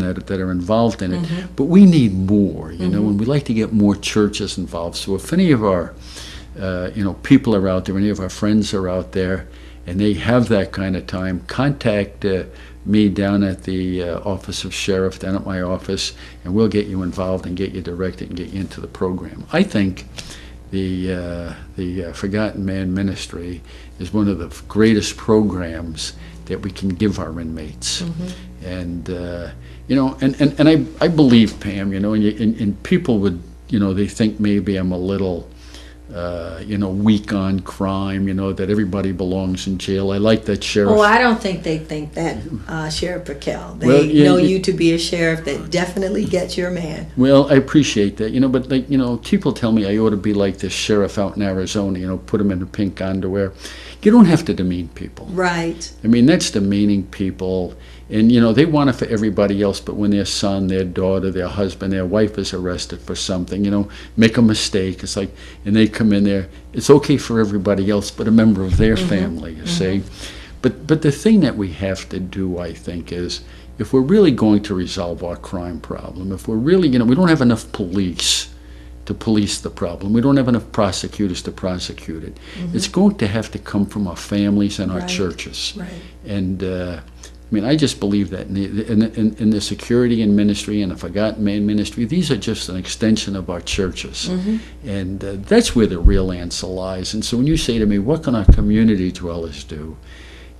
that are involved in it. But we need more, you know, and we'd like to get more churches involved. So if any of our, people are out there, any of our friends are out there, and they have that kind of time, contact me down at the office of sheriff, down at my office, and we'll get you involved and get you directed and get you into the program. I think the Forgotten Man Ministry is one of the greatest programs that we can give our inmates. And I believe, Pam, and people would, they think maybe I'm a little weak on crime, that everybody belongs in jail. I like that sheriff. Oh, I don't think they think that, Sheriff Pickell. They know you to be a sheriff that definitely gets your man. Well, I appreciate that, but people tell me I ought to be like this sheriff out in Arizona, put him in the pink underwear. You don't have to demean people. Right. I mean, that's demeaning people. And, they want it for everybody else, but when their son, their daughter, their husband, their wife is arrested for something, make a mistake, it's like, and they come in there, it's okay for everybody else, but a member of their family, you see. But the thing that we have to do, I think, is if we're really going to resolve our crime problem, if we're really, we don't have enough police to police the problem. We don't have enough prosecutors to prosecute it. It's going to have to come from our families and our churches. Right. And I just believe that in the security and ministry and the Forgotten Man Ministry, these are just an extension of our churches. And that's where the real answer lies. And so when you say to me, what can our community dwellers do?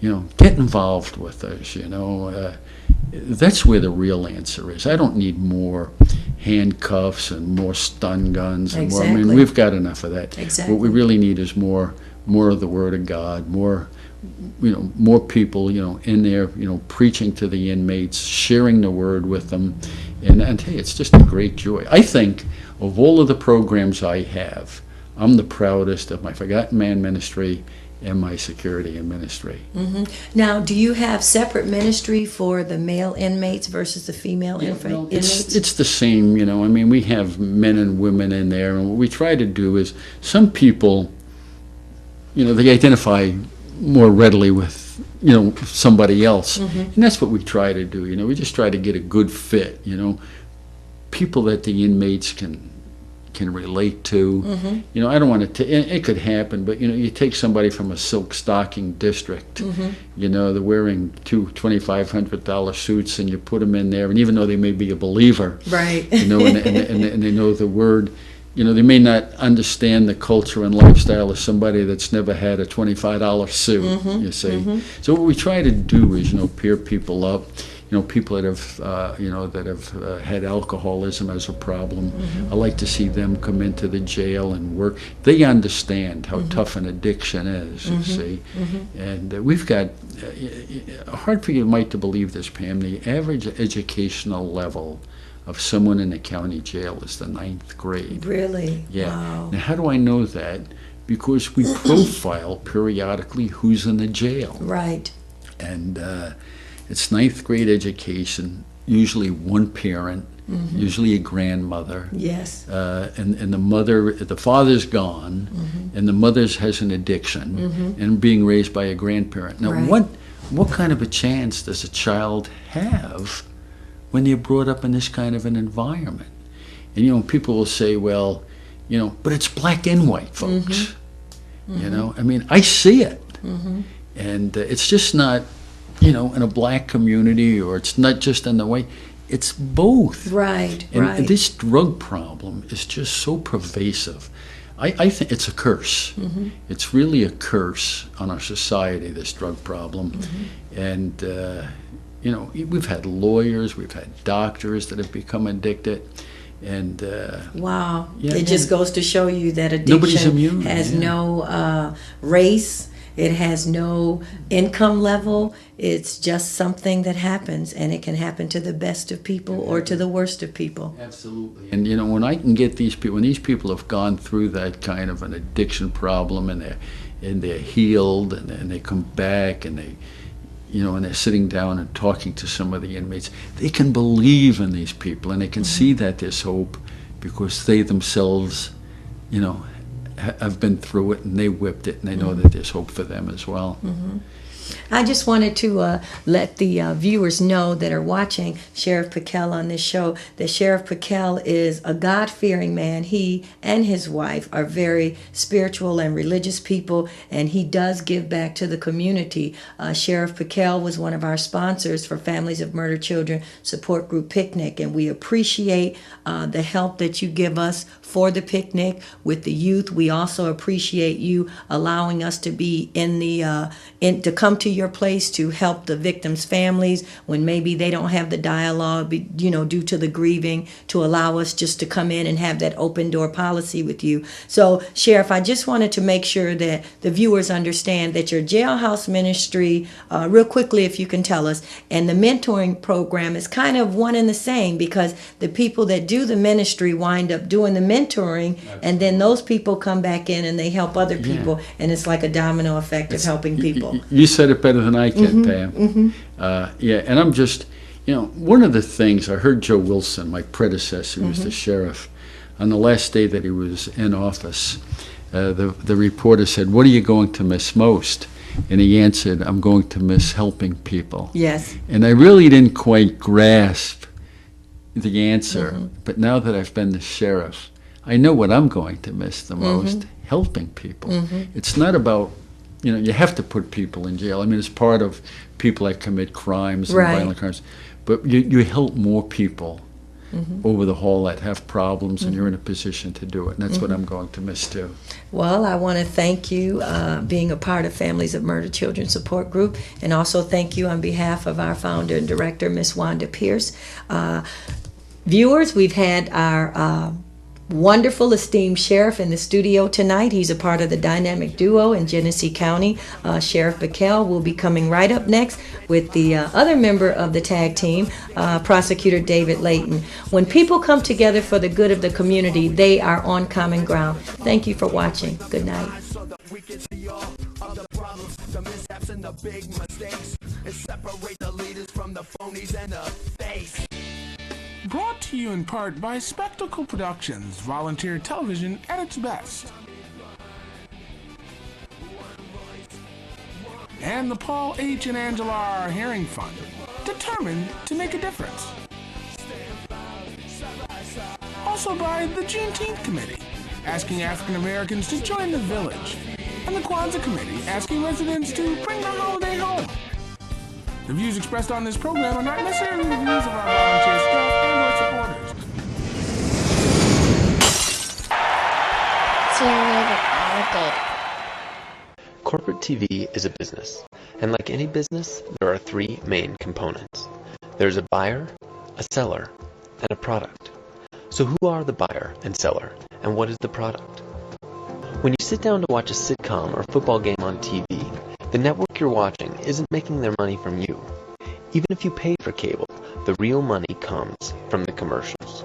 Get involved with us, that's where the real answer is. I don't need more handcuffs and more stun guns. And more. I mean, we've got enough of that. Exactly. What we really need is more of the Word of God, more people, in there, preaching to the inmates, sharing the Word with them. And hey, it's just a great joy. I think of all of the programs I have, I'm the proudest of my Forgotten Man Ministry and my security and ministry. Now, do you have separate ministry for the male inmates versus the female inmates? It's the same, we have men and women in there, and what we try to do is, some people, they identify more readily with, somebody else, and that's what we try to do, we just try to get a good fit, people that the inmates can relate to. I don't want to, it could happen, but you take somebody from a silk stocking district, they're wearing two $2,500 suits, and you put them in there, and even though they may be a believer, right, and they know the Word, they may not understand the culture and lifestyle of somebody that's never had a $25 suit, you see. So what we try to do is, pair people up, people that have had alcoholism as a problem. I like to see them come into the jail and work. They understand how tough an addiction is, you see. And we've got, hard for you might to believe this, Pam, the average educational level of someone in the county jail is the 9th grade. Really? Yeah. Wow. Now, how do I know that? Because we profile periodically who's in the jail. Right. And it's 9th grade education, usually one parent, usually a grandmother. Yes. And the father's gone, and the mother has an addiction, and being raised by a grandparent. Now, what kind of a chance does a child have when they're brought up in this kind of an environment? And, people will say, well, but it's black and white, folks. I see it. And it's just not, in a black community, or it's not just in the white, it's both. Right, and this drug problem is just so pervasive. I think it's a curse. It's really a curse on our society, this drug problem. And, we've had lawyers, we've had doctors that have become addicted. And wow. It just goes to show you that addiction has no race. It has no income level. It's just something that happens, and it can happen to the best of people or to the worst of people. Absolutely. And when I can get these people, when these people have gone through that kind of an addiction problem, and they're healed, and they come back, and they, and they're sitting down and talking to some of the inmates, they can believe in these people, and they can see that there's hope, because they themselves, have been through it, and they whipped it, and they know that there's hope for them as well. I just wanted to let the viewers know that are watching Sheriff Pickell on this show that Sheriff Pickell is a God-fearing man. He and his wife are very spiritual and religious people, and he does give back to the community. Sheriff Pickell was one of our sponsors for Families of Murdered Children Support Group Picnic, and we appreciate the help that you give us for the picnic with the youth. We also appreciate you allowing us to be to come to your place to help the victims' families when maybe they don't have the dialogue, due to the grieving, to allow us just to come in and have that open door policy with you. So, Sheriff, I just wanted to make sure that the viewers understand that your jailhouse ministry, real quickly if you can tell us, and the mentoring program is kind of one and the same, because the people that do the ministry wind up doing the mentoring, and then those people come back in and they help other people, and it's like a domino effect of helping people. You said it better than I can, Pam. And I'm just, one of the things I heard Joe Wilson, my predecessor, who was the sheriff, on the last day that he was in office, the reporter said, "What are you going to miss most?" And he answered, "I'm going to miss helping people." Yes. And I really didn't quite grasp the answer, but now that I've been the sheriff, I know what I'm going to miss the most, helping people. It's not about, you have to put people in jail. I mean, it's part of people that commit crimes and violent crimes, but you help more people over the hall that have problems, and you're in a position to do it, and that's what I'm going to miss too. Well, I want to thank you being a part of Families of Murdered Children Support Group, and also thank you on behalf of our founder and director, Miss Wanda Pierce. Viewers, we've had our wonderful esteemed sheriff in the studio tonight. He's a part of the dynamic duo in Genesee County. Sheriff Pickell will be coming right up next with the other member of the tag team, Prosecutor David Layton. When people come together for the good of the community, they are on common ground. Thank you for watching. Good night. Brought to you in part by Spectacle Productions, volunteer television at its best. And the Paul H. and Angela R. Herring Fund, determined to make a difference. Also by the Juneteenth Committee, asking African Americans to join the village, and the Kwanzaa Committee, asking residents to bring the holiday home. The views expressed on this program are not necessarily the views of our volunteer staff and or supporters. Corporate TV is a business, and like any business, there are three main components. There's a buyer, a seller, and a product. So who are the buyer and seller, and what is the product? When you sit down to watch a sitcom or football game on TV, the network you're watching isn't making their money from you. Even if you pay for cable, the real money comes from the commercials.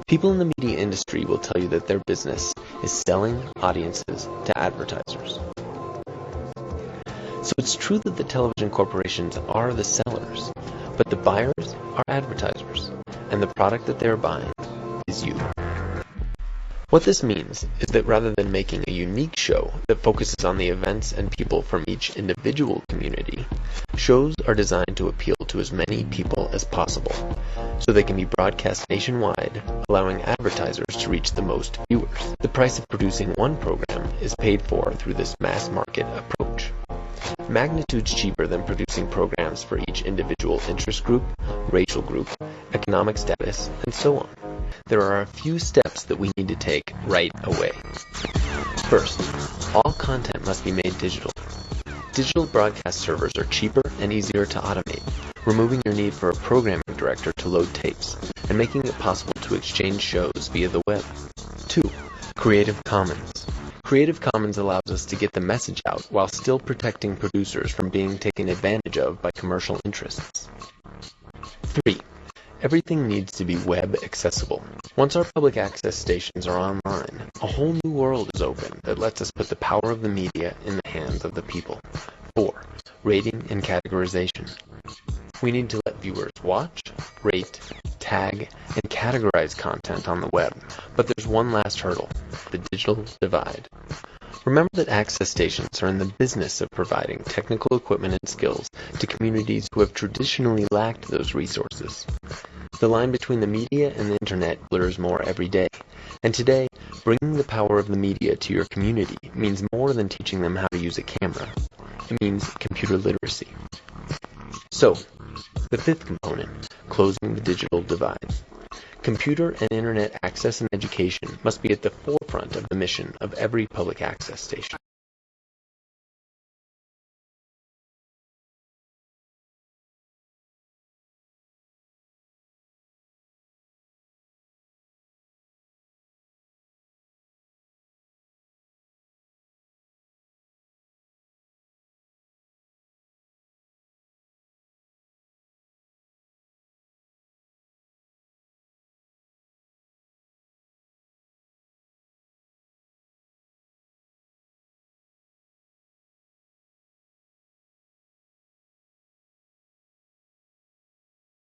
People in the media industry will tell you that their business is selling audiences to advertisers. So it's true that the television corporations are the sellers, but the buyers are advertisers, and the product that they're buying is you. What this means is that rather than making a unique show that focuses on the events and people from each individual community, shows are designed to appeal to as many people as possible, so they can be broadcast nationwide, allowing advertisers to reach the most viewers. The price of producing one program is paid for through this mass market approach. Magnitudes cheaper than producing programs for each individual interest group, racial group, economic status, and so on. There are a few steps that we need to take right away. First, all content must be made digital. Digital broadcast servers are cheaper and easier to automate, removing your need for a programming director to load tapes, and making it possible to exchange shows via the web. 2. Creative Commons. Creative Commons allows us to get the message out while still protecting producers from being taken advantage of by commercial interests. 3. Everything needs to be web accessible. Once our public access stations are online, a whole new world is open that lets us put the power of the media in the hands of the people. 4. Rating and categorization. We need to let viewers watch, rate, tag, and categorize content on the web. But there's one last hurdle: the digital divide. Remember that access stations are in the business of providing technical equipment and skills to communities who have traditionally lacked those resources. The line between the media and the internet blurs more every day, and today, bringing the power of the media to your community means more than teaching them how to use a camera. It means computer literacy. So, the fifth component, closing the digital divide. Computer and internet access and education must be at the forefront of the mission of every public access station.